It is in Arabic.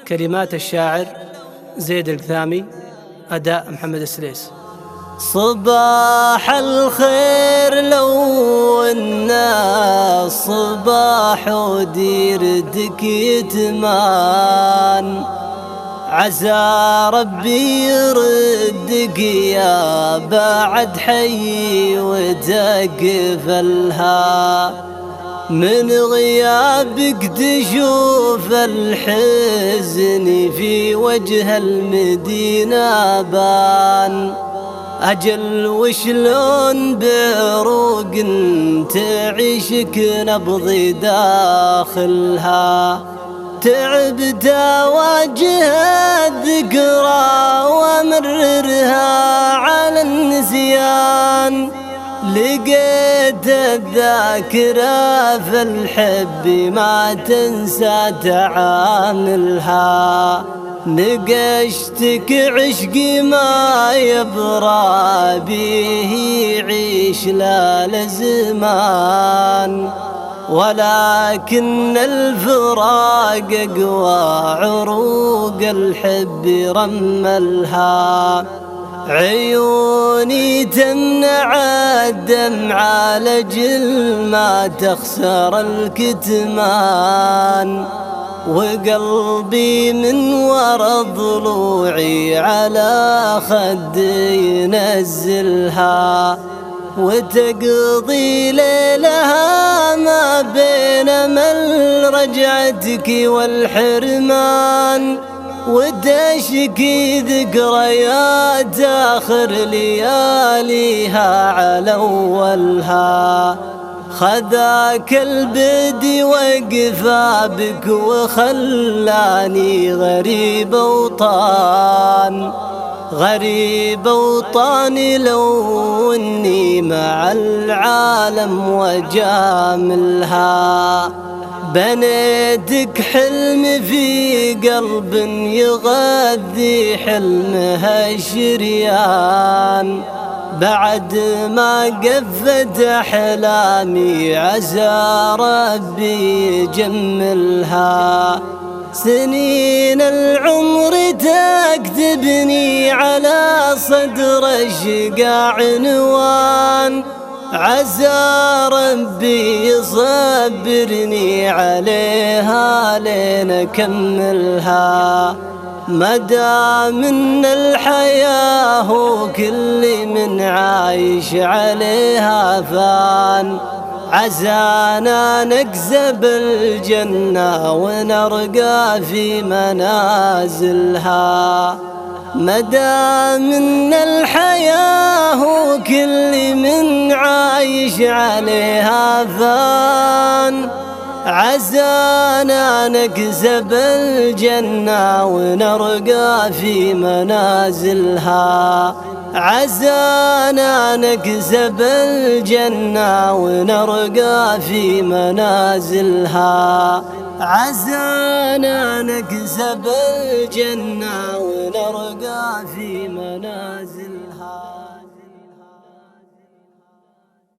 كلمات الشاعر زيد القثامي، أداء محمد السليس. صباح الخير لو الناس صباح وديردك يتمان، عسى ربي يردك يا بعد حي وتقفلها، من غيابك تشوف الحزن في وجه المدينة بان. أجل وشلون بروق تعيشك نبضي داخلها، تعبت أواجه الذكرى ومررها على النسيان، لقيت الذاكرة في الحب ما تنسى تعاملها، نقشتك عشقي ما يبرى به يعيش لا لزمان، ولكن الفراق أقوى عروق الحب رملها، عيوني تمنع الدمع لجل ما تخسر الكتمان، وقلبي من ورا ضلوعي على خدي ينزلها، وتقضي ليلها ما بين أمل رجعتك والحرمان، وتشكي ذكريات آخر لياليها على أولها، خذاك البدي وقفا بك وخلاني غريب أوطان، غريب أوطاني لو إني مع العالم وجاملها، بنيتك حلم في قلب يغذي حلمها الشريان، بعد ما قفت أحلامي عسى ربي يجملها، سنين العمر تكتبني على صدر الشقا عنوان، عسى ربي يصبرني عليها لين أكملها، مدام ان الحياة وكل من عايش عليها فان، عسانا نكسب الجنة ونرقى في منازلها، مدام ان الحياة وكل من عايش عليها فان، عسانا نكسب الجنة ونرقى في منازلها، عسانا نكسب الجنة ونرقى في منازلها، عسانا نكسب الجنة ونرقى في منازلها.